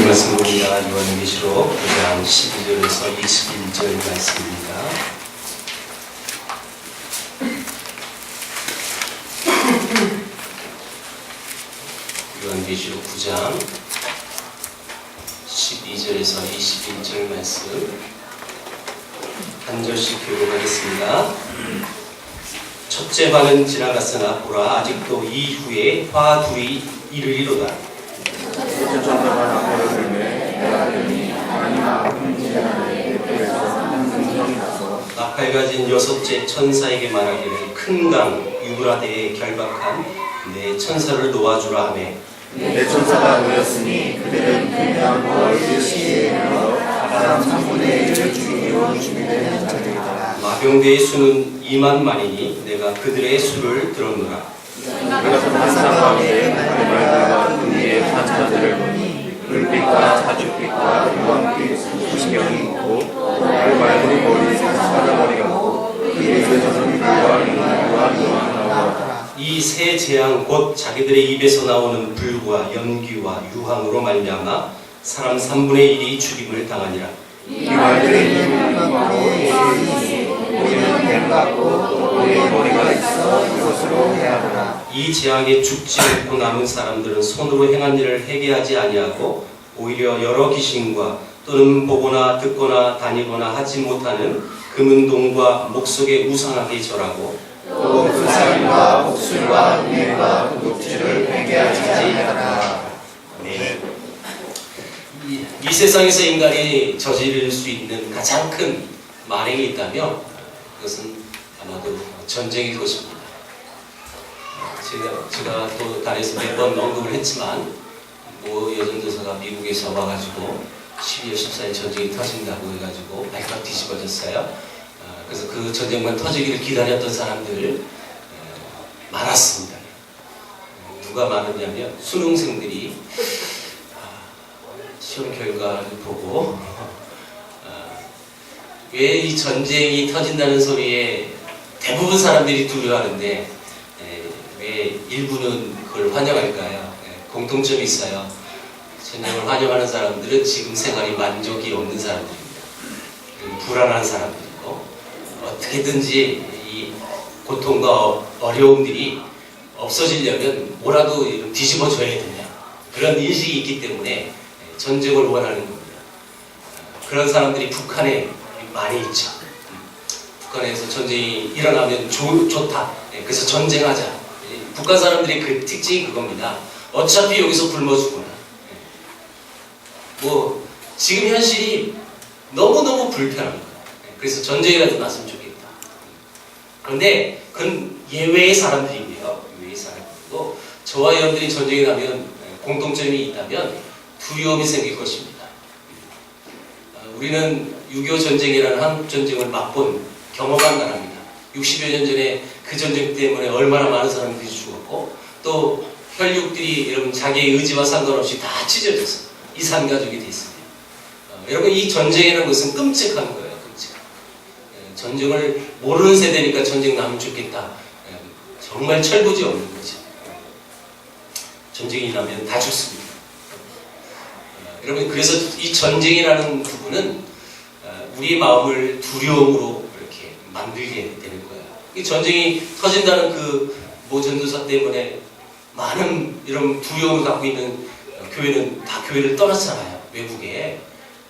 하나님 말씀 봅니다. 요한계시록 9장 12절에서 21절 말씀입니다. 요한계시록 9장 12절에서 21절 말씀 한 절씩 교독하겠습니다. 첫째 반은 지나갔으나 보라 아직도 이후에 화 둘이 이르리로다. 나팔 가진 여섯째 천사에게 말하기를 큰 강 유브라데에 결박한 내 천사를 놓아주라 하매 내 천사가 모였으니 그들은 큰 강과 그 시에 이르러 사람 3분의 1을 죽이기로 준비된 자들이다. 마병대의 수는 2만만이니 내가 그들의 수를 들었노라. 내가 환상 가운데 하늘의 말과 그 위에 탄 자들을 보니 불빛과 자주빛과 유황빛 90명이 있고 맑은 머리 사자머리가 있고 그 입에서는 불과 유황 나오더라. 이 세 재앙 곧 자기들의 입에서 나오는 불과 연기와 유황으로 말미암아 사람 3분의 1이 죽임을 당하니라. 이 말들의 입은 바로 우리는 뱀 같고 우리의 머리가 있어 이것으로 해하더라. 이 재앙에 죽지 않고 남은 사람들은 손으로 행한 일을 회개하지 아니하고 오히려 여러 귀신과 또는 보거나 듣거나 다니거나 하지 못하는 금은동과 목석의 우상하게 절하고 또 그 살과 목술과 은혜와 녹지를 회개하지 아니하더라. 네. 이 세상에서 인간이 저지를 수 있는 가장 큰 만행이 있다면 그것은 아마도 전쟁일 것입니다. 제가 또 단에서 몇 번 언급을 했지만 여전도사가 미국에서 와가지고 12월 14일 전쟁이 터진다고 해가지고 발칵 뒤집어졌어요. 그래서 그 전쟁만 터지기를 기다렸던 사람들 많았습니다. 누가 많았냐면 수능생들이 시험 결과를 보고 왜 이 전쟁이 터진다는 소리에 대부분 사람들이 두려워하는데 왜 일부는 그걸 환영할까요? 공통점이 있어요. 전쟁을 환영하는 사람들은 지금 생활이 만족이 없는 사람들입니다. 불안한 사람들이고 어떻게든지 이 고통과 어려움들이 없어지려면 뭐라도 뒤집어줘야 된다. 그런 인식이 있기 때문에 전쟁을 원하는 겁니다. 그런 사람들이 북한에 많이 있죠. 북한에서 전쟁이 일어나면 좋다. 그래서 전쟁하자. 북한 사람들이 그 특징이 그겁니다. 어차피 여기서 굶어 죽구나. 지금 현실이 너무너무 불편한 거예요. 그래서 전쟁이라도 났으면 좋겠다. 그런데 그건 예외의 사람들인데요. 예외의 사람들이고 저와 여러분들이 전쟁이 나면 공통점이 있다면 두려움이 생길 것입니다. 우리는 6.25 전쟁이라는 한국 전쟁을 맛본 경험한 나라입니다. 60여 년 전에 그 전쟁 때문에 얼마나 많은 사람들이 죽었고 또 혈육들이 여러분 자기의 의지와 상관없이 다 찢어져서 이산가족이 됐습니다. 여러분 이 전쟁이라는 것은 끔찍한 거예요. 끔찍한 거예요. 전쟁을 모르는 세대니까 전쟁 나면 좋겠다. 정말 철부지 없는 거죠. 전쟁이 나면 다 죽습니다. 여러분 그래서 이 전쟁이라는 부분은 우리의 마음을 두려움으로 이렇게 만들게 되는 거예요. 이 전쟁이 터진다는 그 전도사 때문에 많은 이런 두려움을 갖고 있는 교회는 다 교회를 떠났잖아요. 외국에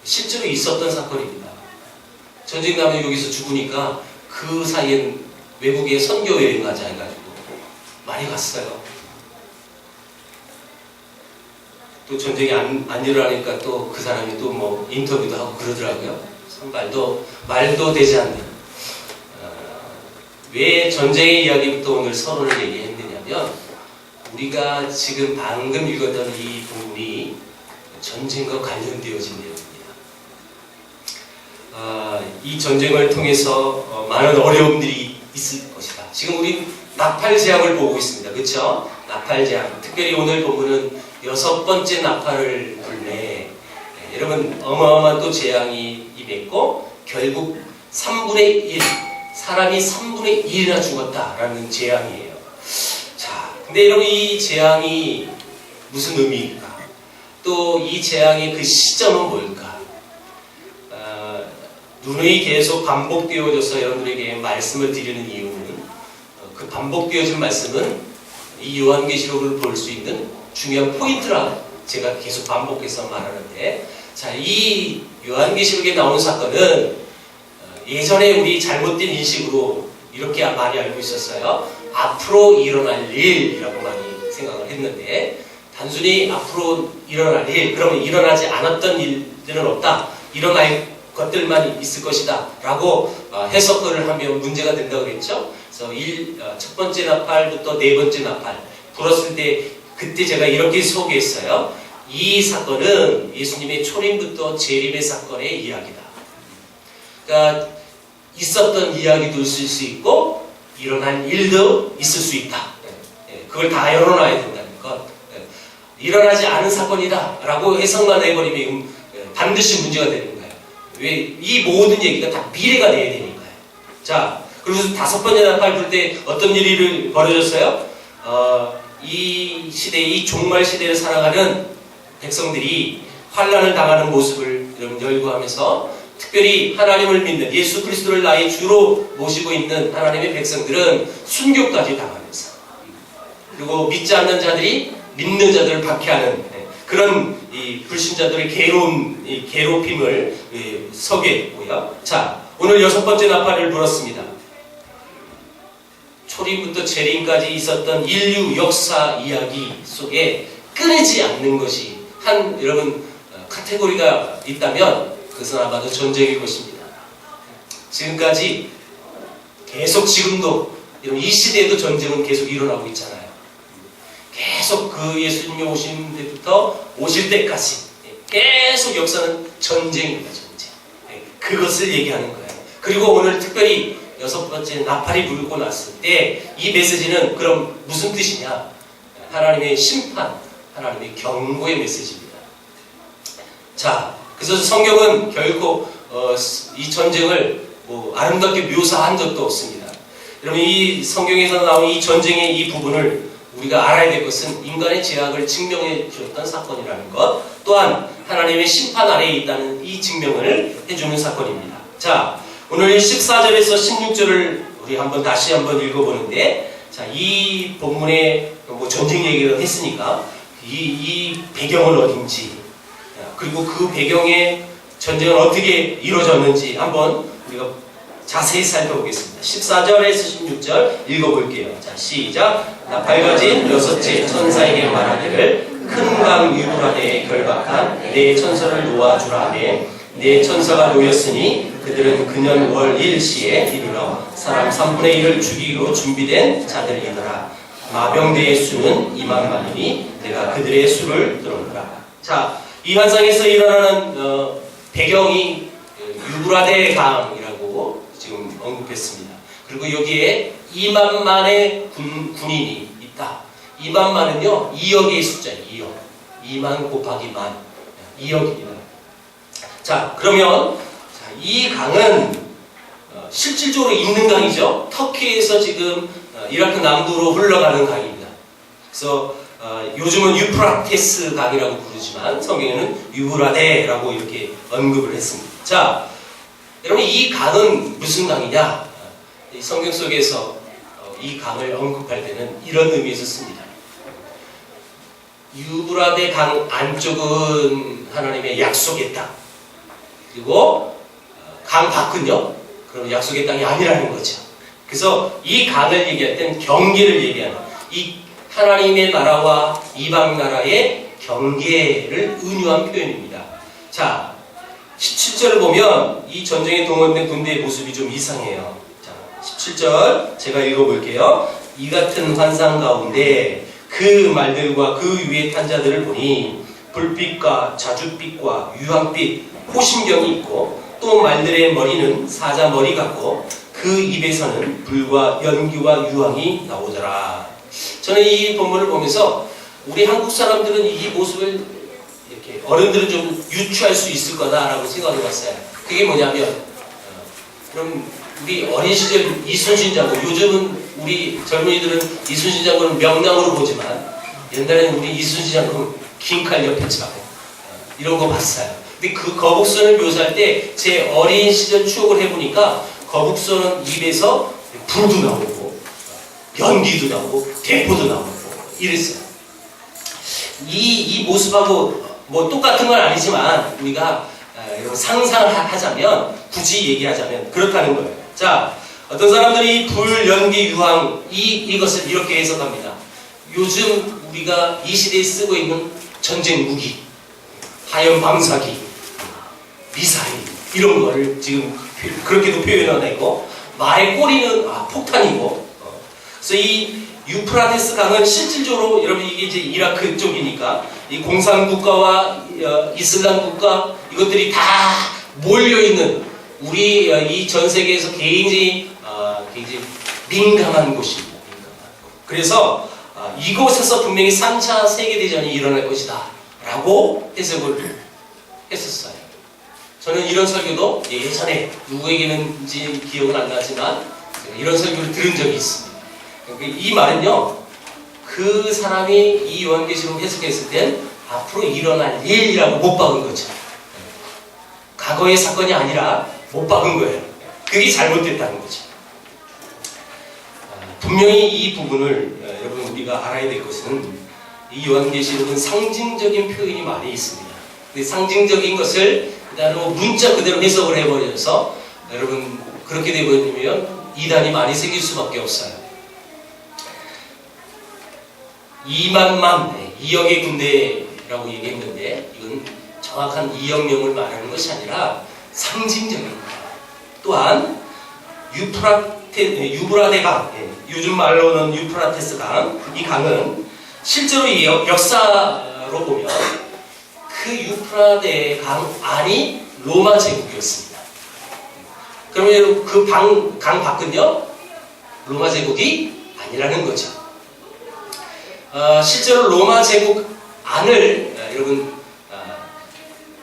실제로 있었던 사건입니다. 전쟁 나면 여기서 죽으니까 그 사이엔 외국에 선교 여행 가자 해가지고 많이 갔어요. 또 전쟁이 안 일어나니까 또 그 사람이 또 인터뷰도 하고 그러더라고요. 참 말도 되지 않는. 왜 전쟁의 이야기부터 오늘 서론을 얘기했느냐면 우리가 지금 방금 읽었던 이 부분이 전쟁과 관련되어진 내용입니다. 이 전쟁을 통해서 많은 어려움들이 있을 것이다. 지금 우리 나팔 재앙을 보고 있습니다. 그렇죠? 나팔 재앙. 특별히 오늘 본문은 6번째 나팔을 불매. 여러분 어마어마한 또 재앙이 임했고 결국 3분의 1 사람이 3분의 1이나 죽었다라는 재앙이에요. 자, 근데 여러분 이 재앙이 무슨 의미일까? 또 이 재앙의 그 시점은 뭘까? 누누이 계속 반복되어져서 여러분들에게 말씀을 드리는 이유는 그 반복되어진 말씀은 이 요한계시록을 볼 수 있는 중요한 포인트라 제가 계속 반복해서 말하는데, 자, 이 요한계시록에 나오는 사건은 예전에 우리 잘못된 인식으로 이렇게 많이 알고 있었어요. 앞으로 일어날 일이라고 많이 생각을 했는데, 단순히 앞으로 일어날 일, 그러면 일어나지 않았던 일들은 없다, 일어날 것들만 있을 것이다 라고 해석을 하면 문제가 된다고 그랬죠. 그래서 첫 번째 나팔부터 네 번째 나팔 불었을 때 그때 제가 이렇게 소개했어요. 이 사건은 예수님의 초림부터 재림의 사건의 이야기다. 그러니까 있었던 이야기도 있을 수 있고 일어난 일도 있을 수 있다. 그걸 다 열어놔야 된다는 것. 일어나지 않은 사건이다 라고 해석만 해버리면 반드시 문제가 되는 거예요. 왜? 이 모든 얘기가 다 미래가 돼야 되니까요. 자, 그리고 다섯 번째 나팔 불 때 어떤 일이 벌어졌어요? 이 시대, 이 종말 시대를 살아가는 백성들이 환난을 당하는 모습을 열거하면서, 특별히 하나님을 믿는 예수 그리스도를 나의 주로 모시고 있는 하나님의 백성들은 순교까지 당하면서, 그리고 믿지 않는 자들이 믿는 자들을 박해하는 그런 이 불신자들의 괴롭힘을 서게했고요. 자, 오늘 여섯 번째 나팔을 불었습니다. 초림부터 재림까지 있었던 인류 역사 이야기 속에 끊이지 않는 것이 여러분 카테고리가 있다면 그것은 아마도 전쟁일 것입니다. 지금까지 계속, 지금도 이 시대에도 전쟁은 계속 일어나고 있잖아요. 계속 그 예수님이 오신 때부터 오실 때까지 계속 역사는 전쟁입니다. 전쟁. 그것을 얘기하는 거예요. 그리고 오늘 특별히 여섯 번째 나팔이 불고 났을 때 이 메시지는 그럼 무슨 뜻이냐? 하나님의 심판, 하나님의 경고의 메시지입니다. 자, 그래서 성경은 결코 이 전쟁을 아름답게 묘사한 적도 없습니다. 여러분, 이 성경에서 나온 이 전쟁의 이 부분을 우리가 알아야 될 것은 인간의 죄악을 증명해 주었던 사건이라는 것, 또한 하나님의 심판 아래에 있다는 이 증명을 해주는 사건입니다. 자, 오늘 14절에서 16절을 우리 다시 한번 읽어보는데, 자, 이 본문에 전쟁 얘기를 했으니까 이 배경은 어딘지, 그리고 그 배경의 전쟁은 어떻게 이루어졌는지 한번 우리가 자세히 살펴보겠습니다. 14절에서 16절 읽어볼게요. 자, 시작. 나팔 가진 여섯째 천사에게 말하기를 큰 강 유브라데에 결박한 네 천사를 놓아주라 하매, 네 천사가 놓였으니 그들은 그년 월 일시에 이르러 사람 3분의 1을 죽이기로 준비된 자들이더라. 마병대의 수는 2만만이니 내가 그들의 수를 들었노라. 자, 이 환상에서 일어나는 배경이 유브라데 강이라고 지금 언급했습니다. 그리고 여기에 2만만의 군인이 있다. 2만만은요 2억의 숫자예요. 2억. 2만 곱하기 만 2억입니다. 자, 그러면 이 강은 실질적으로 있는 강이죠. 터키에서 지금 이라크 남부로 흘러가는 강입니다. 그래서 요즘은 유프라테스 강이라고 부르지만 성경에는 유브라데라고 이렇게 언급을 했습니다. 자, 여러분, 이 강은 무슨 강이냐? 성경 속에서 이 강을 언급할 때는 이런 의미에서 씁니다. 유브라데 강 안쪽은 하나님의 약속의 땅, 그리고 강 밖은요, 그럼 약속의 땅이 아니라는 거죠. 그래서 이 강을 얘기할 땐 경계를 얘기하는, 이 하나님의 나라와 이방 나라의 경계를 은유한 표현입니다. 자, 17절을 보면 이 전쟁에 동원된 군대의 모습이 좀 이상해요. 자, 17절 제가 읽어볼게요. 이 같은 환상 가운데 그 말들과 그 위에 탄 자들을 보니 불빛과 자줏빛과 유황빛, 호심경이 있고, 또 말들의 머리는 사자 머리 같고 그 입에서는 불과 연기와 유황이 나오더라. 저는 이 본문을 보면서 우리 한국 사람들은 이 모습을 이렇게 어른들은 좀 유추할 수 있을 거다라고 생각해 봤어요. 그게 뭐냐면 그럼 우리 어린 시절 이순신 장군, 요즘은 우리 젊은이들은 이순신 장군을 명랑으로 보지만 옛날에는 우리 이순신 장군 긴 칼 옆에 차고 이런 거 봤어요. 근데 그 거북선을 묘사할 때 제 어린 시절 추억을 해보니까 거북선은 입에서 불도 나오고 연기도 나오고 대포도 나오고 이랬어요. 이 모습하고 뭐 똑같은 건 아니지만 우리가 상상을 하자면, 굳이 얘기하자면 그렇다는 거예요. 자, 어떤 사람들이 불, 연기, 유황 이것을 이렇게 해석합니다. 요즘 우리가 이 시대에 쓰고 있는 전쟁 무기, 하얀 방사기, 미사일 이런 거를 지금 그렇게도 표현해내고, 말의 꼬리는 폭탄이고. 그래서 이 유프라테스 강은 실질적으로 여러분 이게 이제 이라크 쪽이니까 이 공산 국가와 이슬람 국가 이것들이 다 몰려 있는 우리 이 전 세계에서 굉장히 민감한 곳입니다. 그래서 이곳에서 분명히 3차 세계대전이 일어날 것이다 라고 해석을 했었어요. 저는 이런 설교도 예전에 누구에게는지 기억은 안 나지만 제가 이런 설교를 들은 적이 있습니다. 이 말은요, 그 사람이 이 요한계시록 해석했을 땐 앞으로 일어날 일이라고 못 박은 거죠. 과거의 사건이 아니라 못 박은 거예요. 그게 잘못됐다는 거죠. 분명히 이 부분을 여러분 우리가 알아야 될 것은, 이 요한계시록은 상징적인 표현이 많이 있습니다. 근데 상징적인 것을 그대로 문자 그대로 해석을 해버려서 여러분 그렇게 되버리면 이단이 많이 생길 수밖에 없어요. 2억의 군대라고 얘기했는데 이건 정확한 2억명을 말하는 것이 아니라 상징적인 거예요. 또한 유브라데 강, 요즘 말로는 유프라테스 강, 이 강은 실제로 역사로 보면 그 유프라데 강 안이 로마 제국이었습니다. 그러면 그 강 밖은요, 로마 제국이 아니라는 거죠. 실제로 로마 제국 안을 여러분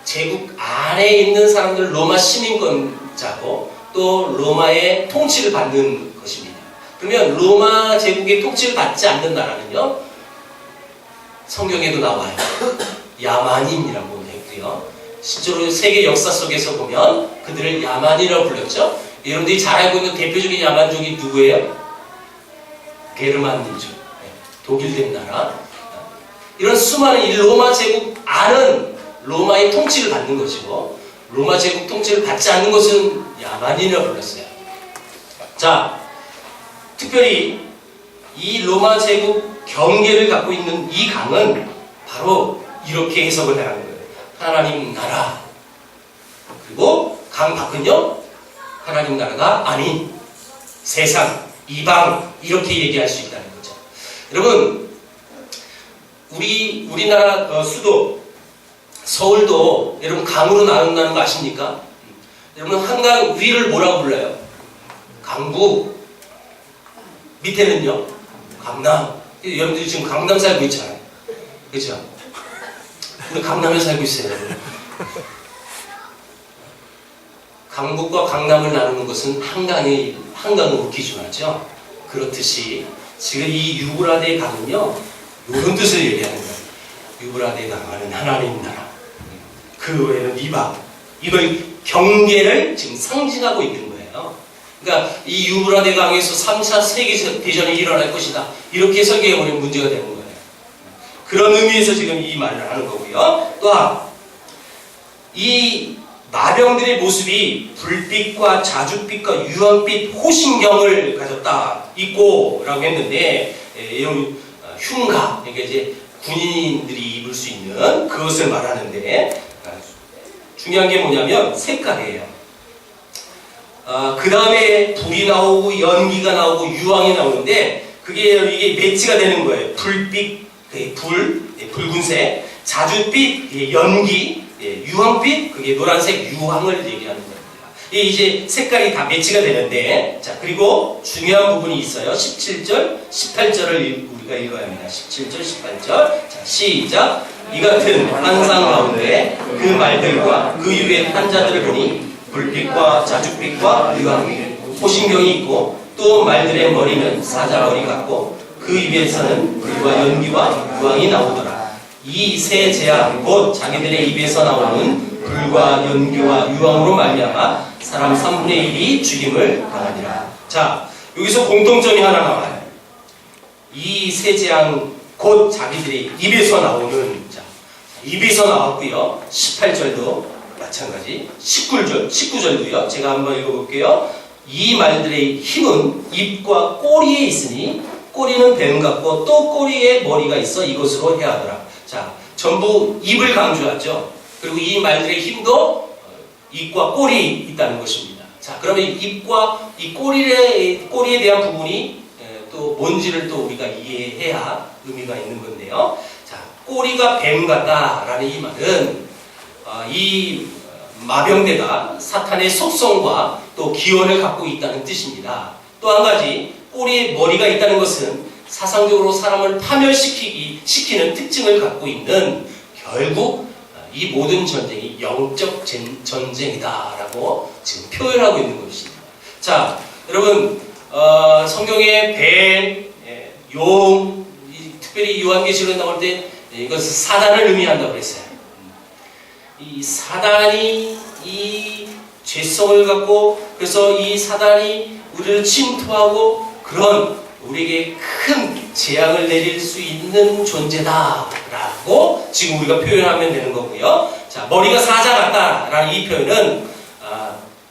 제국 안에 있는 사람들 로마 시민권자고 또 로마의 통치를 받는 것입니다. 그러면 로마 제국의 통치를 받지 않는 나라는요, 성경에도 나와요. 야만인이라고 했고요. 실제로 세계 역사 속에서 보면 그들을 야만이라고 불렀죠. 여러분들이 잘 알고 있는 대표적인 야만족이 누구예요? 게르만민족, 독일된 나라. 이런 수많은 이 로마 제국 안은 로마의 통치를 받는 것이고, 로마 제국 통치를 받지 않는 것은 야만인이라고 불렀어요. 자, 특별히 이 로마 제국 경계를 갖고 있는 이 강은 바로 이렇게 해석을 하는 거예요. 하나님 나라. 그리고 강 밖은요, 하나님 나라가 아닌 세상, 이방, 이렇게 얘기할 수 있다는 거죠. 여러분, 우리나라 수도 서울도 여러분 강으로 나눈다는 거 아십니까? 여러분 한강 위를 뭐라고 불러요? 강북. 밑에는요? 강남. 여러분들이 지금 강남 살고 있잖아요. 그렇죠? 우리 강남에 살고 있어요. 강북과 강남을 나누는 것은 한강으로 기준하죠. 그렇듯이 지금 이 유브라데 강은요, 이런 뜻을 얘기하는 거예요. 유브라데 강은 하나님 나라, 그 외에는 이방. 이걸 경계를 지금 상징하고 있는 거예요. 그러니까 이 유브라데 강에서 3차 세계대전이 일어날 것이다, 이렇게 설계해버리면 문제가 되는 거예요. 그런 의미에서 지금 이 말을 하는 거고요. 또한 이 마병들의 모습이 불빛과 자줏빛과 유황빛 호신경을 가졌다, 있고 라고 했는데, 이런 흉가, 그러니까 이제 군인들이 입을 수 있는 그것을 말하는데, 중요한 게 뭐냐면 색깔이에요. 그 다음에 불이 나오고 연기가 나오고 유황이 나오는데, 이게 매치가 되는 거예요. 불빛, 붉은색, 자줏빛, 연기, 유황빛, 그게 노란색 유황을 얘기하는 겁니다. 이게 이제 색깔이 다 매치가 되는데, 자, 그리고 중요한 부분이 있어요. 17절, 18절을 우리가 읽어야 합니다. 17절, 18절. 자, 시작. 이 같은 환상 가운데 그 말들과 그 유의 환자들을 보니 불빛과 자줏빛과 유황이 호신경이 있고, 또 말들의 머리는 사자머리 같고 그 입에서는 불과 연기와 유황이 나오더라. 이 세 재앙 곧 자기들의 입에서 나오는 불과 연기와 유황으로 말미암아 사람 3분의 1이 죽임을 당하니라. 자, 여기서 공통점이 하나 나와요. 이 세 재앙 곧 자기들의 입에서 나오는, 자, 입에서 나왔고요. 18절도 마찬가지, 19절도요. 제가 한번 읽어볼게요. 이 말들의 힘은 입과 꼬리에 있으니 꼬리는 뱀 같고 또 꼬리에 머리가 있어 이것으로 해하더라. 자, 전부 입을 강조하죠. 그리고 이 말들의 힘도 입과 꼬리에 있다는 것입니다. 자, 그러면 입과 이 꼬리에 대한 부분이 또 뭔지를 또 우리가 이해해야 의미가 있는 건데요. 자, 꼬리가 뱀 같다라는 이 말은 이 마병대가 사탄의 속성과 또 기원을 갖고 있다는 뜻입니다. 또 한 가지, 꼬리에 머리가 있다는 것은 사상적으로 사람을 파멸시키는 특징을 갖고 있는, 결국 이 모든 전쟁이 영적 전쟁이다라고 지금 표현하고 있는 것입니다. 자, 여러분, 성경에 뱀, 용, 특별히 요한계시록에 나올 때 이것은 사단을 의미한다고 그랬어요. 이 사단이 이 죄성을 갖고, 그래서 이 사단이 우리를 침투하고 그런 우리에게 큰 재앙을 내릴 수 있는 존재다라고 지금 우리가 표현하면 되는 거고요. 자, 머리가 사자 같다라는 이 표현은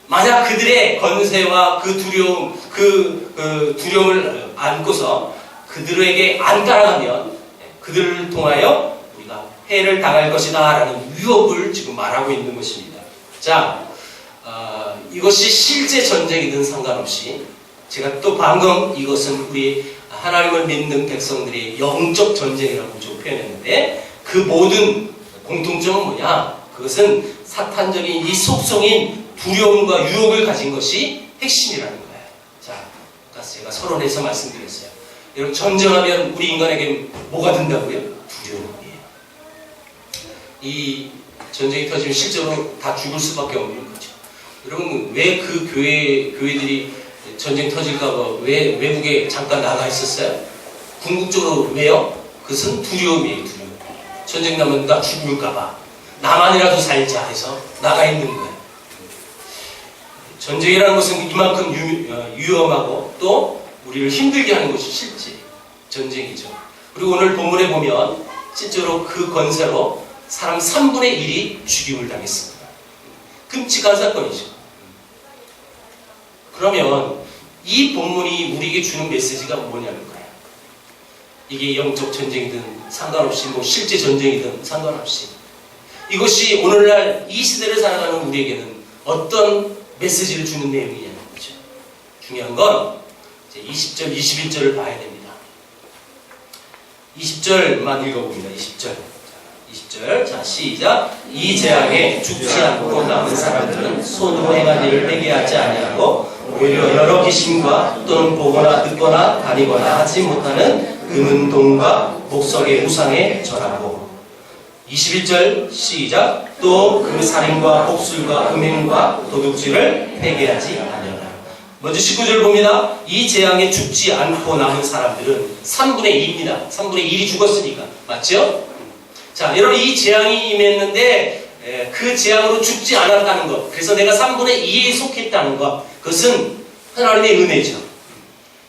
만약 그들의 건세와 그 두려움, 그 두려움을 안고서 그들에게 안 따라가면 그들을 통하여 우리가 해를 당할 것이다라는 위협을 지금 말하고 있는 것입니다. 자, 이것이 실제 전쟁이든 상관없이, 제가 또 방금 이것은 우리 하나님을 믿는 백성들의 영적 전쟁이라고 좀 표현했는데, 그 모든 공통점은 뭐냐? 그것은 사탄적인 이 속성인 두려움과 유혹을 가진 것이 핵심이라는 거예요. 자, 아까 제가 서론에서 말씀드렸어요. 여러분, 전쟁하면 우리 인간에게 뭐가 든다고요? 두려움이에요. 이 전쟁이 터지면 실제로 다 죽을 수밖에 없는 거죠. 여러분, 왜 그 교회들이 전쟁 터질까봐 왜 외국에 잠깐 나가 있었어요? 궁극적으로 왜요? 그것은 두려움이에요, 두려움. 전쟁 나면 나 죽을까봐. 나만이라도 살자 해서 나가 있는 거예요. 전쟁이라는 것은 이만큼 위험하고 또 우리를 힘들게 하는 것이 실제 전쟁이죠. 그리고 오늘 본문에 보면 실제로 그 건세로 사람 3분의 1이 죽임을 당했습니다. 끔찍한 사건이죠. 그러면 이 본문이 우리에게 주는 메시지가 뭐냐는 거예요. 이게 영적 전쟁이든 상관없이, 뭐 실제 전쟁이든 상관없이, 이것이 오늘날 이 시대를 살아가는 우리에게는 어떤 메시지를 주는 내용이냐는 거죠. 중요한 건 이제 20절, 21절을 봐야 됩니다. 20절만 읽어봅니다. 20절. 자, 시작. 이 재앙에 죽지 않고 남은 사람들은 손으로 행한 일을 회개하지 아니하고 오히려 여러 귀신과 또는 보거나 듣거나 다니거나 하지 못하는 금은 동과 목석의 우상에 절하고. 21절 시작. 또 그 살인과 복술과 음행과 도둑질을 회개하지 아니하라. 먼저 19절 봅니다. 이 재앙에 죽지 않고 남은 사람들은 3분의 2입니다. 3분의 1이 죽었으니까. 맞죠? 자, 여러분, 이 재앙이 임했는데 그 재앙으로 죽지 않았다는 것, 그래서 내가 3분의 2에 속했다는 것, 그것은 하나님의 은혜죠.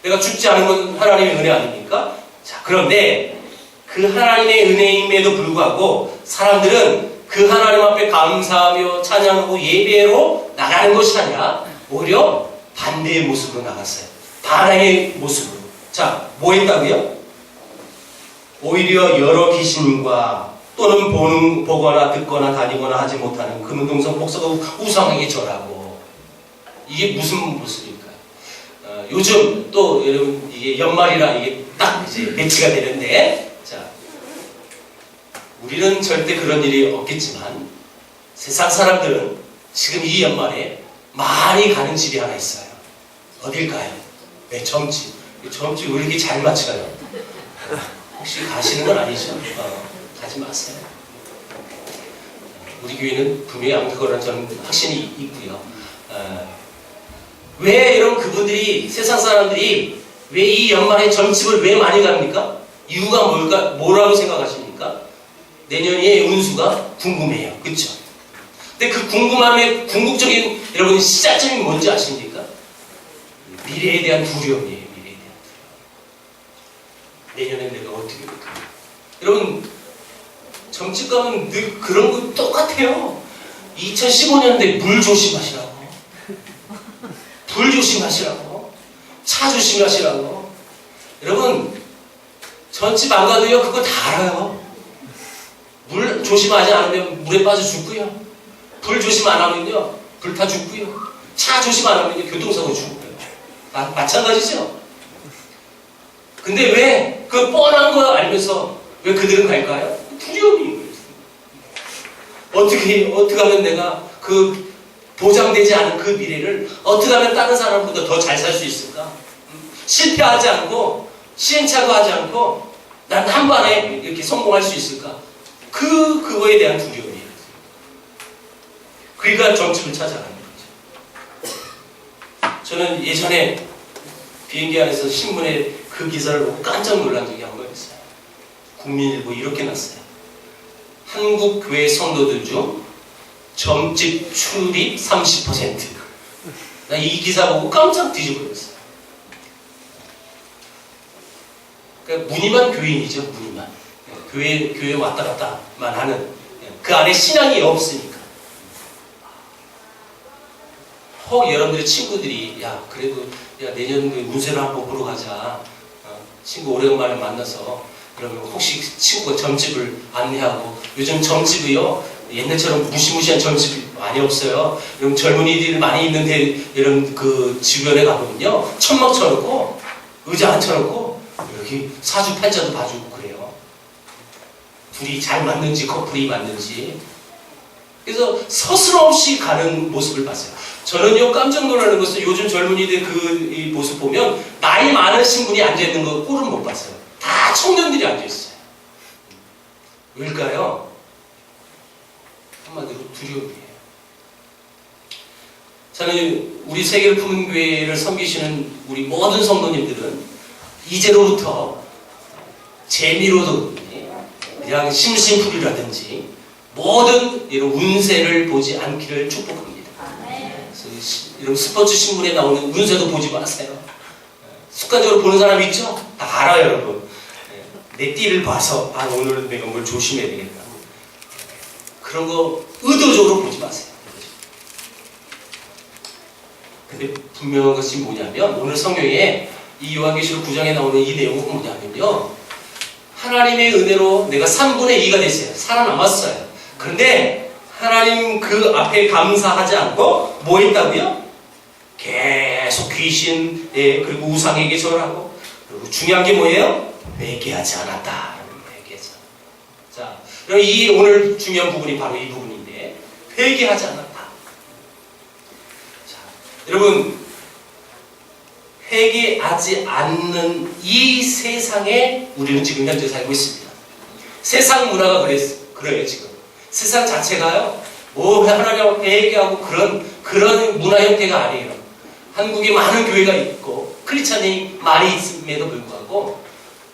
내가 죽지 않은 건 하나님의 은혜 아닙니까? 자, 그런데 그 하나님의 은혜임에도 불구하고 사람들은 그 하나님 앞에 감사하며 찬양하고 예배로 나가는 것이 아니라 오히려 반대의 모습으로 나갔어요. 반항의 모습으로. 자, 뭐 했다고요? 오히려 여러 귀신과 또는 보거나 듣거나 다니거나 하지 못하는 금은동성 목석 우상에게 절하고. 이게 무슨 모습일까요? 요즘 또 여러분, 이게 연말이라 이게 딱 이제 매치가 되는데, 자, 우리는 절대 그런 일이 없겠지만 세상 사람들은 지금 이 연말에 많이 가는 집이 하나 있어요. 어딜까요? 네, 점집. 점집 왜 이렇게 잘 맞춰요? 혹시 가시는 건 아니죠? 가지 마세요. 우리 교회는 분명히 안 그거란 저는 확신이 있고요. 왜 이런 그분들이, 세상 사람들이 왜 이 연말에 점집을 왜 많이 갑니까? 이유가 뭐라고 생각하십니까? 내년의 운수가 궁금해요. 그렇죠? 근데 그 궁금함의 궁극적인 여러분 시작점이 뭔지 아십니까? 미래에 대한 두려움이에요. 미래에 대한 두려움. 내년에 내가 어떻게 될까? 여러분 점집가면 늘 그런 거 똑같아요. 2015년대 물 조심하시라고, 불 조심하시라고, 차 조심하시라고. 여러분 전집 안 가도요 그거 다 알아요. 물 조심하지 않으면 물에 빠져 죽고요. 불 조심 안 하면요 불타 죽고요. 차 조심 안 하면요 교통사고 죽고요. 마찬가지죠. 근데 왜 그 뻔한 거 알면서 왜 그들은 갈까요? 두려움이. 어떻게 하면 내가 그 보장되지 않은 그 미래를 어떻게 하면 다른 사람보다 더 잘 살 수 있을까? 실패하지 않고 시행착오하지 않고 난 한 번에 이렇게 성공할 수 있을까? 그거에 대한 두려움이에요. 그러니까 점집을 찾아가는 거죠. 저는 예전에 비행기 안에서 신문에 그 기사를 보고 깜짝 놀란 적이 한 번 있어요. 국민일보 이렇게 났어요. 한국 교회 성도들 중 점집 출입 30%. 나 이 기사 보고 깜짝 뒤집어졌어요. 그러니까 무늬만 교인이죠, 무늬만. 교회 왔다 갔다만 하는. 그 안에 신앙이 없으니까. 혹 여러분들의 친구들이 야 그래도 야 내년 운세를 한번 보러 가자. 친구 오래간만에 만나서 그러면 혹시 친구가 점집을 안내하고 요즘 점집이요 옛날처럼 무시무시한 점집이 많이 없어요. 그럼 젊은이들 많이 있는데 이런 그 주변에 가보면요 천막 쳐놓고 의자 안 쳐놓고 여기 사주팔자도 봐주고 그래요. 둘이 잘 맞는지 커플이 맞는지. 그래서 서스럼없이 가는 모습을 봤어요. 저는요 깜짝 놀라는 것은 요즘 젊은이들 이 모습 보면 나이 많으신 분이 앉아있는 거 꼴은 못 봤어요. 다 청년들이 앉아있어요. 왜일까요? 한마디로 두려움이에요. 저는 우리 세계를 품은 교회를 섬기시는 우리 모든 성도님들은 이제로부터 재미로도 그냥 심심풀이라든지 모든 이런 운세를 보지 않기를 축복합니다. 이런 스포츠 신문에 나오는 운세도 보지 마세요. 습관적으로 보는 사람 있죠? 다 알아요, 여러분. 내 띠를 봐서 오늘은 내가 뭘 조심해야 되겠다. 그런 거 의도적으로 보지 마세요. 근데 분명한 것이 뭐냐면 오늘 성경에 이 요한계시록 9장에 나오는 이 내용은 뭐냐면요. 하나님의 은혜로 내가 3분의 2가 됐어요. 살아남았어요. 그런데 하나님 그 앞에 감사하지 않고 뭐 했다고요? 계속 귀신 그리고 우상에게 절하고 그리고 중요한 게 뭐예요? 회개하지 않았다. 회개하지 않았다. 자, 그럼 이 오늘 중요한 부분이 바로 이 부분인데 회개하지 않았다. 자, 여러분 회개하지 않는 이 세상에 우리는 지금 현재 살고 있습니다. 세상 문화가 그래요 지금. 세상 자체가요 뭐 하나님 회개하고 그런 문화 형태가 아니에요. 한국에 많은 교회가 있고 크리스찬이 많이 있음에도 불구하고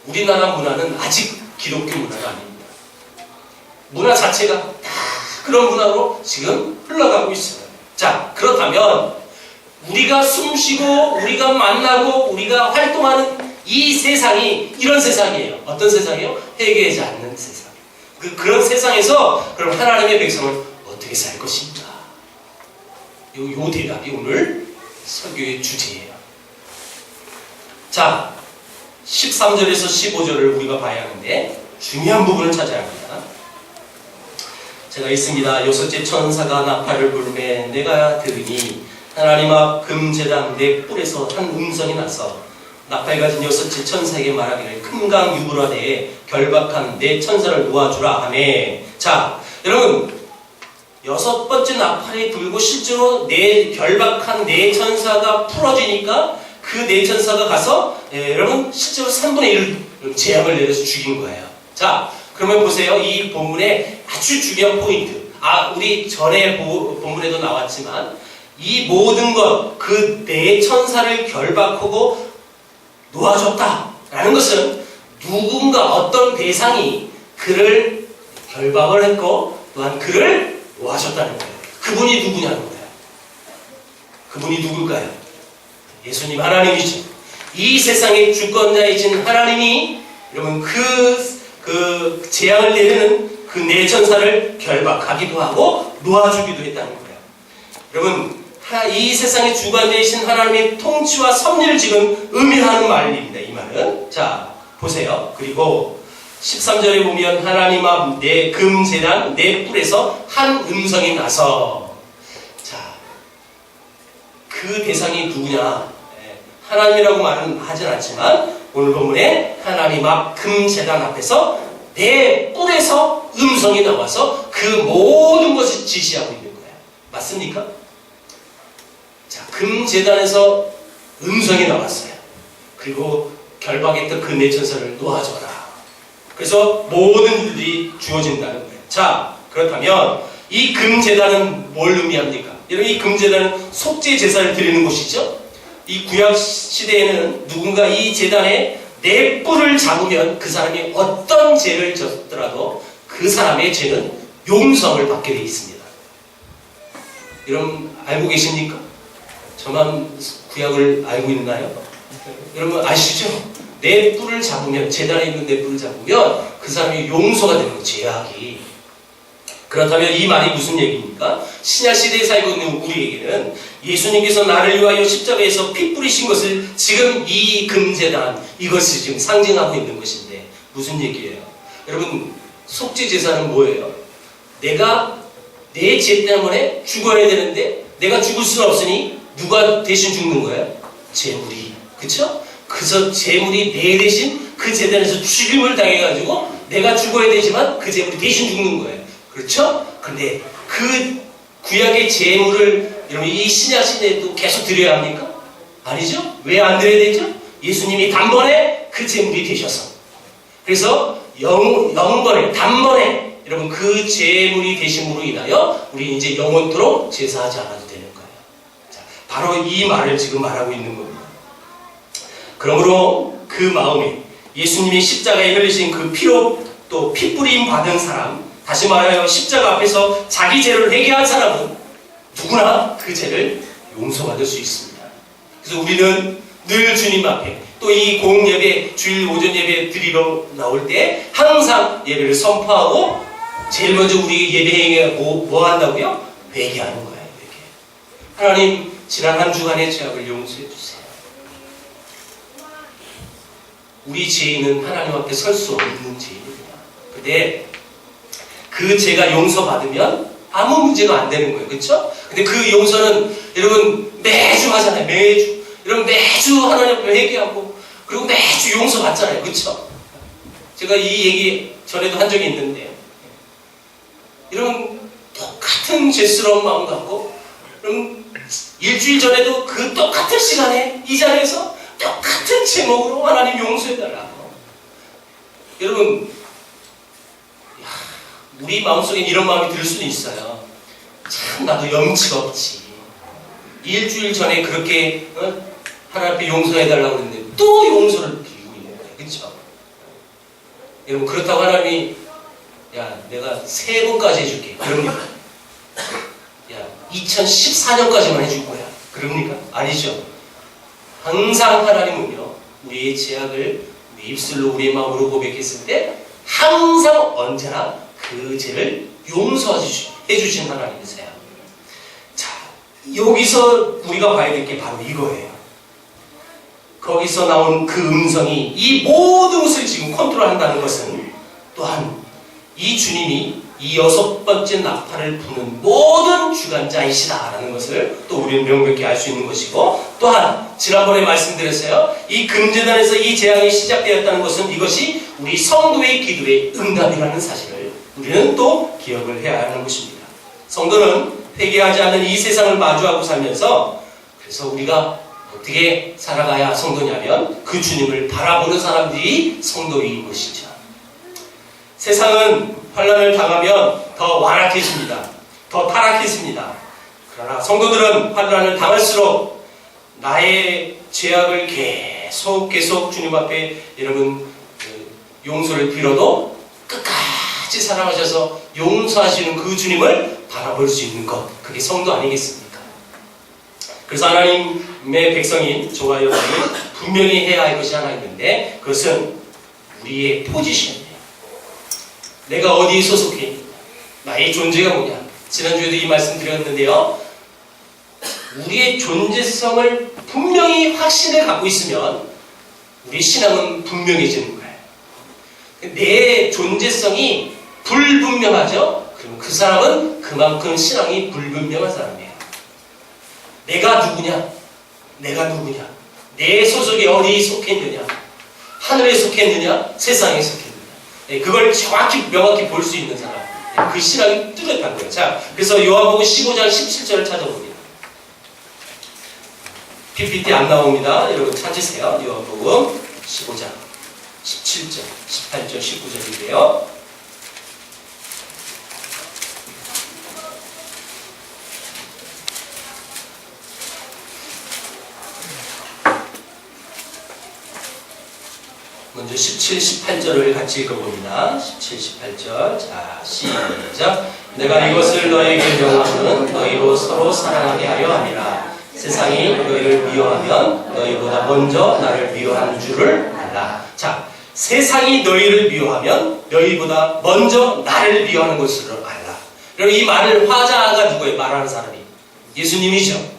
우리나라 문화는 아직 기독교 문화가 아닙니다. 문화 자체가 다 그런 문화로 지금 흘러가고 있어요. 자, 그렇다면 우리가 숨쉬고 우리가 만나고 우리가 활동하는 이 세상이 이런 세상이에요. 어떤 세상이에요? 회개하지 않는 세상. 그런 세상에서 그럼 하나님의 백성을 어떻게 살 것인가? 요 대답이 오늘 설교의 주제예요. 자, 13절에서 15절을 우리가 봐야 하는데 중요한 부분을 찾아야 합니다. 제가 있습니다. 여섯째 천사가 나팔을 불매 내가 들으니 하나님 앞 금제당 내 뿔에서 한 음성이 나서 나팔 가진 여섯째 천사에게 말하기를 금강 유브라데에 결박한 네 천사를 놓아주라 하매. 자, 여러분 여섯 번째 나팔이 불고 실제로 결박한 네 천사가 풀어지니까 그 네 천사가 가서 여러분 실제로 3분의 1 재앙을 내려서 죽인 거예요. 자, 그러면 보세요. 이 본문의 아주 중요한 포인트. 우리 전에 본문에도 나왔지만 이 모든 것, 그 네 천사를 결박하고 놓아줬다라는 것은 누군가 어떤 대상이 그를 결박을 했고 또한 그를 놓아줬다는 거예요. 그분이 누구냐는 거예요. 그분이 누굴까요? 예수님 하나님이죠. 이 세상의 주권자이신 하나님이 여러분 그 재앙을 내리는 그 내천사를 결박하기도 하고 놓아주기도 했다는 거예요. 여러분 이 세상의 주관자이신 하나님의 통치와 섭리를 지금 의미하는 말입니다. 이 말은. 자 보세요. 그리고 13절에 보면 하나님 앞 내 금제단 내 뿔에서 한 음성이 나서, 자 그 대상이 누구냐? 하나님이라고 말은 하진 않지만 오늘 본문에 하나님 앞 금제단 앞에서 내 뿔에서 음성이 나와서 그 모든 것을 지시하고 있는 거예요. 맞습니까? 자, 금제단에서 음성이 나왔어요. 그리고 결박했던 그 내천사를 놓아줘라. 그래서 모든 일들이 주어진다는 거예요. 자, 그렇다면 이 금제단은 뭘 의미합니까? 여러분 이 금제단은 속죄 제사를 드리는 곳이죠. 이 구약 시대에는 누군가 이 제단에 내 뿔을 잡으면 그 사람이 어떤 죄를 졌더라도 그 사람의 죄는 용서를 받게 되어 있습니다. 여러분 알고 계십니까? 저만 구약을 알고 있나요? 여러분 아시죠? 내 뿔을 잡으면, 제단에 있는 내 뿔을 잡으면 그 사람이 용서가 되는 거예요. 죄악이. 그렇다면 이 말이 무슨 얘기입니까? 신약시대에 살고 있는 우리에게는 예수님께서 나를 위하여 십자가에서 피 뿌리신 것을 지금 이 금제단, 이것을 지금 상징하고 있는 것인데 무슨 얘기예요? 여러분 속죄 제사는 뭐예요? 내가 내 죄 때문에 죽어야 되는데 내가 죽을 수는 없으니 누가 대신 죽는 거예요? 제물이. 그쵸? 그래서 제물이 내 대신 그 제단에서 죽임을 당해가지고 내가 죽어야 되지만 그 제물이 대신 죽는 거예요. 그렇죠? 근데 그 구약의 제물을 여러분 이 신약 시대에도 계속 드려야 합니까? 아니죠? 왜 안 드려야 되죠? 예수님이 단번에 그 제물이 되셔서. 그래서 영번에 단번에 여러분 그 제물이 되심으로 인하여 우리 이제 영원토록 제사하지 않아도 되는 거예요. 자, 바로 이 말을 지금 말하고 있는 겁니다. 그러므로 그 마음에 예수님이 십자가에 흘리신 그 피로 또 피뿌림 받은 사람, 다시 말하여 십자가 앞에서 자기 죄를 회개한 사람은 누구나 그 죄를 용서받을 수 있습니다. 그래서 우리는 늘 주님 앞에 또 이 공예배, 주일 오전 예배 드리러 나올 때 항상 예배를 선포하고 제일 먼저 우리 예배 행위가 뭐 한다고요? 회개하는 거예요. 회개. 하나님 지난 한 주간의 죄악을 용서해 주세요. 우리 죄인은 하나님 앞에 설 수 없는 죄인입니다. 근데 그 죄가 용서받으면 아무 문제가 안 되는 거예요. 그렇죠? 근데 그 용서는 여러분 매주 하잖아요. 매주. 여러분 매주 하나님 앞에 회개하고 그리고 매주 용서받잖아요. 그렇죠? 제가 이 얘기 전에도 한 적이 있는데 여러분 똑같은 죄스러운 마음 갖고 여러분 일주일 전에도 그 똑같은 시간에 이 자리에서 똑같은 제목으로 하나님 용서해달라고. 여러분 우리 마음속에 이런 마음이 들 수는 있어요. 참 나도 염치가 없지. 일주일 전에 그렇게 하나님 앞에 용서해달라고 했는데 또 용서를 빌고 있는 거예요. 그렇죠? 여러분 그렇다고 하나님이 야 내가 3번까지 해줄게. 그럽니까? 야 2014년까지만 해줄 거야. 그럽니까? 아니죠. 항상 하나님은요 우리의 죄악을 우리 입술로 우리의 마음으로 고백했을 때 항상 언제나 그 죄를 용서해 주신 하나님이세요. 자, 여기서 우리가 봐야 될 게 바로 이거예요. 거기서 나온 그 음성이 이 모든 것을 지금 컨트롤한다는 것은 또한 이 주님이 이 6번째 나팔을 부는 모든 주관자이시다라는 것을 또 우리는 명백히 알 수 있는 것이고, 또한 지난번에 말씀드렸어요. 이 금제단에서 이 재앙이 시작되었다는 것은 이것이 우리 성도의 기도의 응답이라는 사실을 우리는 또 기억을 해야 하는 것입니다. 성도는 회개하지 않는 이 세상을 마주하고 살면서 그래서 우리가 어떻게 살아가야 성도냐면 그 주님을 바라보는 사람들이 성도인 것이죠. 세상은 환난을 당하면 더 완악해집니다. 더 타락해집니다. 그러나 성도들은 환난을 당할수록 나의 죄악을 계속 주님 앞에 여러분 용서를 빌어도 끝까지 끝까지 사랑하셔서 용서하시는 그 주님을 바라볼 수 있는 것, 그게 성도 아니겠습니까? 그래서 하나님의 백성인 저와 여러분이 분명히 해야 할 것이 하나 있는데, 그것은 우리의 포지션이에요. 내가 어디에 소속해 있느냐, 나의 존재가 뭐냐. 지난주에도 이 말씀 드렸는데요, 우리의 존재성을 분명히 확신을 갖고 있으면 우리 신앙은 분명해지는 거예요. 내 존재성이 불분명하죠? 그럼 그 사람은 그만큼 신앙이 불분명한 사람이에요. 내가 누구냐? 내가 누구냐? 내 소속이 어디에 속했느냐? 하늘에 속했느냐? 세상에 속했느냐? 그걸 정확히 명확히 볼 수 있는 사람, 그 신앙이 뚜렷한 거예요. 자, 그래서 요한복음 15장 17절을 찾아봅니다. PPT 안 나옵니다. 여러분 찾으세요. 요한복음 15장 17절, 18절, 19절인데요. 먼저 17, 18절을 같이 읽어봅니다. 17, 18절. 자, 시작. 내가 이것을 너에게 명하는 너희로 서로 사랑하게 하려 함이라. 세상이 너희를 미워하면 너희보다 먼저 나를 미워하는 줄을 알라. 자, 세상이 너희를 미워하면 너희보다 먼저 나를 미워하는 것을 알라. 그럼 이 말을 화자가 누구예요? 말하는 사람이 예수님이죠.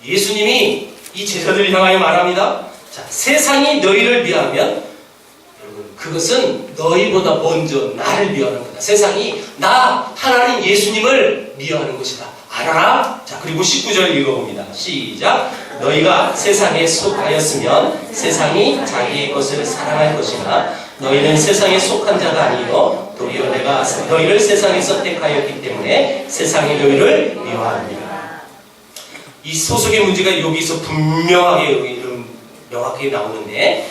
예수님이 이 제자들을 향하여 말합니다. 자, 세상이 너희를 미워하면 여러분 그것은 너희보다 먼저 나를 미워하는 거다. 세상이 나 하나님 예수님을 미워하는 것이다. 알아라. 자, 그리고 19절 읽어봅니다. 시작. 너희가 세상에 속하였으면 세상이 자기의 것을 사랑할 것이나 너희는 세상에 속한 자가 아니요 도리어 내가 너희를 세상에서 택하였기 때문에 세상이 너희를 미워합니다. 이 소속의 문제가 여기서 분명하게 명확하게 나오는데,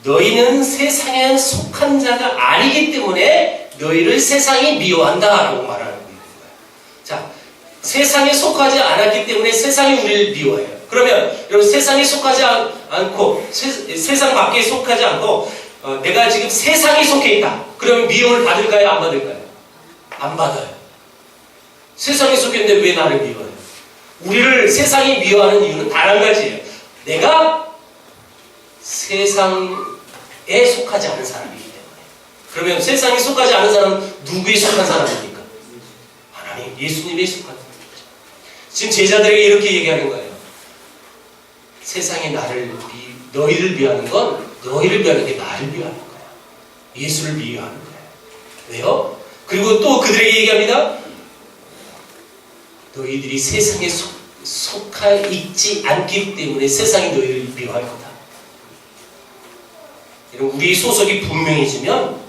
너희는 세상에 속한 자가 아니기 때문에 너희를 세상이 미워한다라고 말하는 거예요. 자, 세상에 속하지 않았기 때문에 세상이 우리를 미워해요. 그러면 여러분 세상에 속하지 않고 세상 밖에 속하지 않고 내가 지금 세상에 속해 있다. 그러면 미움을 받을까요? 안 받을까요? 안 받아요. 세상에 속해 있는데 왜 나를 미워해요? 우리를 세상이 미워하는 이유는 단 한 가지예요. 내가 세상에 속하지 않은 사람이기 때문에. 그러면 세상에 속하지 않은 사람은 누구에 속한 사람입니까? 하나님, 예수님에 속한 사람이죠. 지금 제자들에게 이렇게 얘기하는 거예요. 세상에 너희를 미워하는 건 너희를 미워하는 게 나를 미워하는 거야. 예수를 미워하는 거야. 왜요? 그리고 또 그들에게 얘기합니다. 너희들이 세상에 속하 있지 않기 때문에 세상이 너희를 미워할 거다. 우리 소속이 분명해지면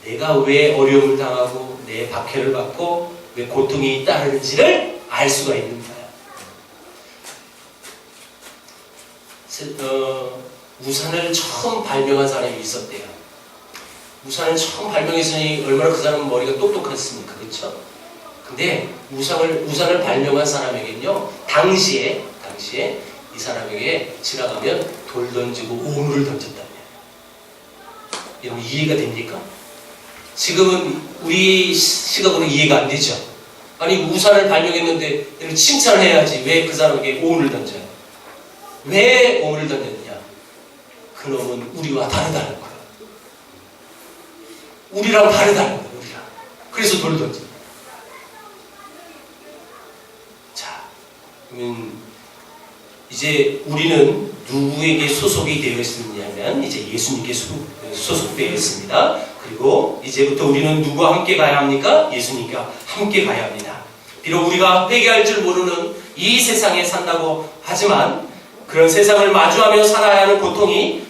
내가 왜 어려움을 당하고 내 박해를 받고 왜 고통이 따르는지를 알 수가 있는 거야. 우산을 처음 발명한 사람이 있었대요. 우산을 처음 발명했으니 얼마나 그 사람은 머리가 똑똑했습니까? 그렇죠? 근데 우산을 발명한 사람에게는요, 당시에 이 사람에게 지나가면 돌 던지고 오물을 던졌다며. 여러분 이해가 됩니까? 지금은 우리 시각으로 이해가 안 되죠. 아니 우산을 발명했는데 칭찬해야지 왜 그 사람에게 오물을 던져요? 왜 오물을 던졌느냐? 그놈은 우리와 다르다는 거예요. 우리랑 다르다는 거예요. 우리랑. 그래서 돌을 던져요. 자, 그러면 이제 우리는 누구에게 소속이 되어 있느냐면 이제 예수님께 소속되어 있습니다. 그리고 이제부터 우리는 누구와 함께 가야 합니까? 예수님과 함께 가야 합니다. 비록 우리가 회개할 줄 모르는 이 세상에 산다고 하지만 그런 세상을 마주하며 살아야 하는 고통이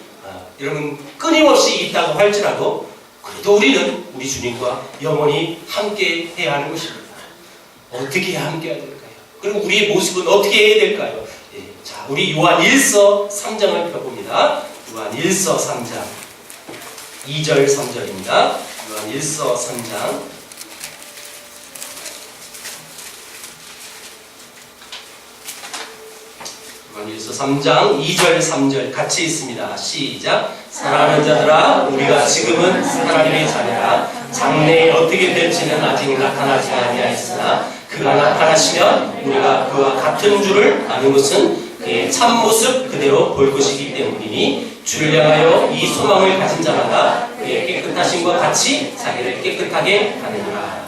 여러분 끊임없이 있다고 할지라도 그래도 우리는 우리 주님과 영원히 함께 해야 하는 것입니다. 어떻게 해야 함께 해야 될까요? 그럼 우리의 모습은 어떻게 해야 될까요? 자, 우리 요한 1서 3장을 펴봅니다. 요한 1서 3장 2절 3절입니다. 요한 1서 3장 요한 요한일서 3장 2절 3절 같이 있습니다. 시작. 사랑하는 자들아, 우리가 지금은 하나님의 자녀라. 장래에 어떻게 될지는 아직 나타나지 아니하였으나 그가 나타나시면 우리가 그와 같은 줄을 아는 것은 그의 참모습 그대로 볼 것이기 때문이니 주를 향하여 이 소망을 가진 자마다 그의 깨끗하심과 같이 자기를 깨끗하게 하느니라.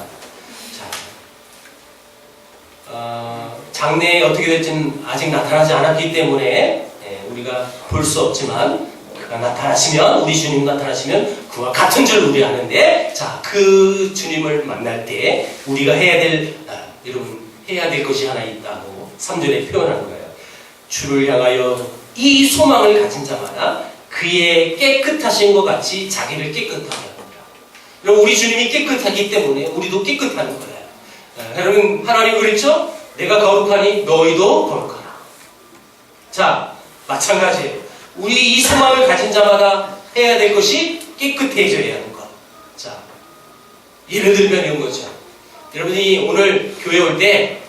장래에 어떻게 될지는 아직 나타나지 않았기 때문에 우리가 볼 수 없지만 그가 나타나시면, 우리 주님 나타나시면 그와 같은 줄 우리 아는데, 자, 그 주님을 만날 때 우리가 여러분 해야 될 것이 하나 있다고 3절에 표현한 거예요. 주를 향하여 이 소망을 가진 자마다 그의 깨끗하신 것 같이 자기를 깨끗하게 합니다. 여러분, 우리 주님이 깨끗하기 때문에 우리도 깨끗한 거예요. 여러분, 하나님 그랬죠? 내가 거룩하니 너희도 거룩하라. 자, 마찬가지예요. 우리 이 소망을 가진 자마다 해야 될 것이 깨끗해져야 하는 것. 자, 예를 들면 이런 거죠. 여러분이 오늘 교회 올 때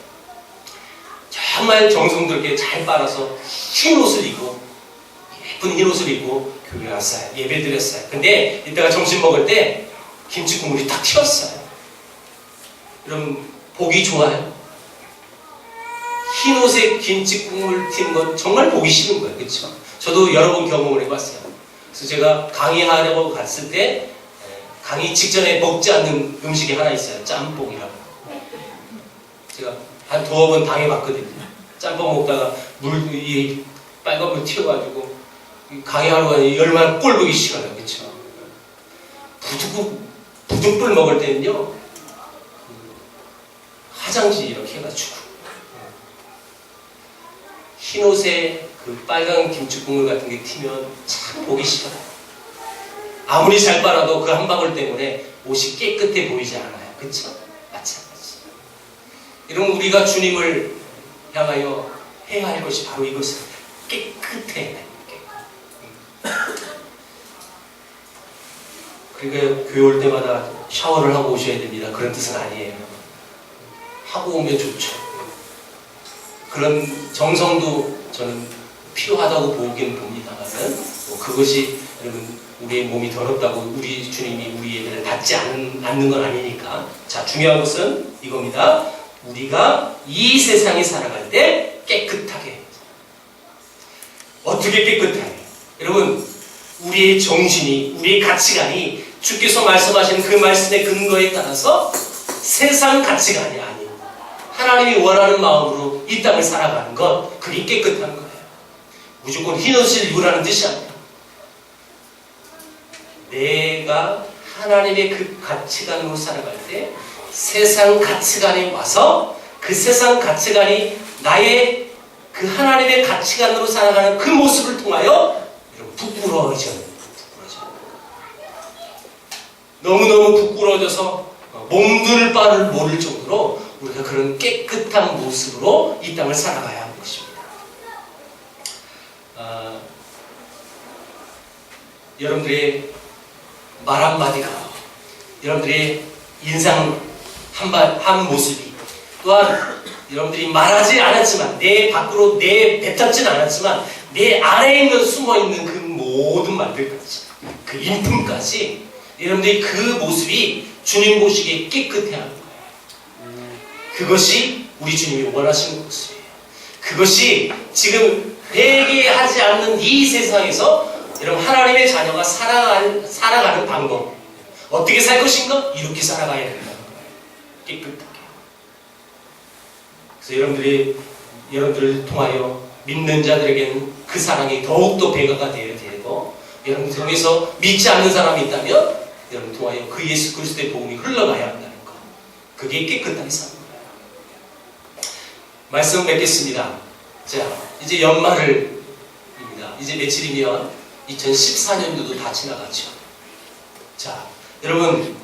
정말 정성스럽게 잘 빨아서 흰 옷을 입고, 예쁜 흰 옷을 입고 교회 왔어요. 예배 드렸어요. 근데 이따가 점심 먹을 때 김치 국물이 탁 튀었어요. 여러분, 보기 좋아요? 흰 옷에 김치 국물 튀는 건 정말 보기 싫은 거예요. 그렇죠? 저도 여러 번 경험을 해봤어요. 그래서 제가 강의하려고 갔을 때 강의 직전에 먹지 않는 음식이 하나 있어요. 짬뽕이라고. 제가 한 두어 번 당해봤거든요. 짬뽕 먹다가 이 빨간 물 튀어가지고 강의하러 가니 얼마나 꼴보기 싫어요. 그렇죠? 부득불 먹을 때는요, 화장지 이렇게 해가지고 흰 옷에 그 빨간 김치국물 같은 게 튀면 참 보기 싫어요. 아무리 잘 빨아도 그 한 방울 때문에 옷이 깨끗해 보이지 않아요. 그렇죠? 마찬가지. 여러분, 우리가 주님을 향하여 해야 할 것이 바로 이것을 깨끗해야 해요. 그러니까 교회 올 때마다 샤워를 하고 오셔야 됩니다. 그런 뜻은 아니에요. 하고 오면 좋죠. 그런 정성도 저는 필요하다고 보긴 봅니다만은, 그것이 여러분 우리의 몸이 더럽다고 우리 주님이 우리 예배를 받지 않는 건 아니니까. 자, 중요한 것은 이겁니다. 우리가 이 세상에 살아갈 때 깨끗하게. 어떻게 깨끗하게? 여러분, 우리의 정신이, 우리의 가치관이 주께서 말씀하신 그 말씀의 근거에 따라서 세상 가치관이 아니에요. 하나님이 원하는 마음으로 이 땅을 살아가는 것, 그게 깨끗한 거예요. 무조건 흰옷을 입으라는 뜻이 아니에요. 내가 하나님의 그 가치관으로 살아갈 때 세상 가치관에 와서 그 세상 가치관이 나의 그 하나님의 가치관으로 살아가는 그 모습을 통하여 부끄러워져요. 너무너무 부끄러워져서 몸둘 바를 모를 정도로 우리가 그런 깨끗한 모습으로 이 땅을 살아가야 하는 것입니다. 여러분들의 말 한마디가, 여러분들의 인상 한 모습이, 또한 여러분들이 말하지 않았지만, 내 밖으로 뱉었지는 않았지만 내 안에 있는 숨어있는 그 모든 말들까지, 그 인품까지 여러분들이 그 모습이 주님 보시기에 깨끗해야 하는 거예요. 그것이 우리 주님이 원하시는 모습이에요. 그것이 지금 회개하지 않는 이 세상에서 여러분 하나님의 자녀가 살아가는 방법, 어떻게 살 것인가? 이렇게 살아가야 된다는 거예요. 깨끗하게. 그래서 여러분들을 통하여 믿는 자들에게는 그 사랑이 더욱더 배가가 되어야 되고, 여러분 중에서 믿지 않는 사람이 있다면 여러분 통하여 그 예수 그리스도의 복음이 흘러가야 한다는 것, 그게 깨끗하게 사는 거예요. 말씀 맺겠습니다. 자, 이제 연말입니다. 이제 며칠이면 2014년도도 다 지나가죠. 자, 여러분,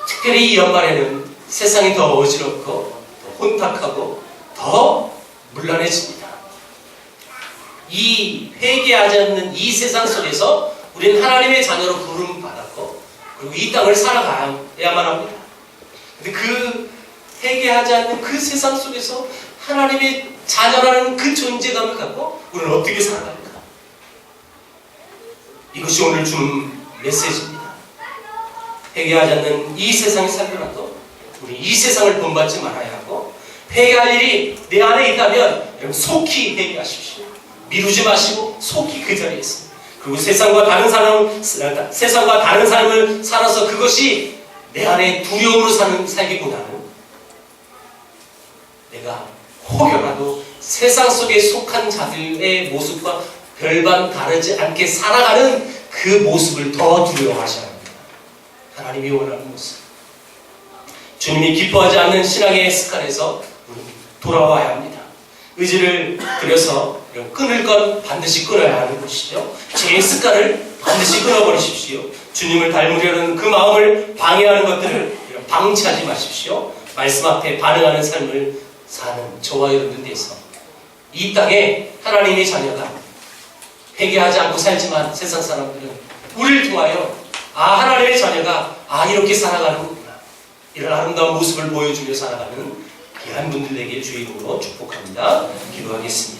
특별히 이 연말에는 세상이 더 어지럽고 더 혼탁하고 더 문란해집니다. 이 회개하지 않는 이 세상 속에서 우리는 하나님의 자녀로 부름을 받았고, 그리고 이 땅을 살아가야만 합니다. 근데 그 회개하지 않는 그 세상 속에서 하나님의 자녀라는 그 존재감을 갖고 우리는 어떻게 살아갈까? 이것이 오늘 주는 메시지입니다. 회개하지 않는 이 세상에 살더라도 우리 이 세상을 본받지 말아야 하고, 회개할 일이 내 안에 있다면 여러분 속히 회개하십시오. 미루지 마시고 속히 그 자리에 있습니다. 그리고 세상과 다른 삶을 살아서 그것이 내 안에 두려움으로 살기보다는 내가 혹여라도 세상 속에 속한 자들의 모습과 별반 다르지 않게 살아가는 그 모습을 더 두려워하셔야 합니다. 하나님이 원하는 모습. 주님이 기뻐하지 않는 신앙의 습관에서 돌아와야 합니다. 의지를 들여서 끊을 건 반드시 끊어야 하는 것이죠. 죄의 습관을 반드시 끊어버리십시오. 주님을 닮으려는 그 마음을 방해하는 것들을 방치하지 마십시오. 말씀 앞에 반응하는 삶을 사는 저와 여러분들 위해서 이 땅에 하나님의 자녀가 회개하지 않고 살지만 세상 사람들은 우리를 통하여 하나님의 자녀가 이렇게 살아가는구나, 이런 아름다운 모습을 보여주며 살아가는 귀한 분들에게 주의 이름으로 축복합니다. 기도하겠습니다.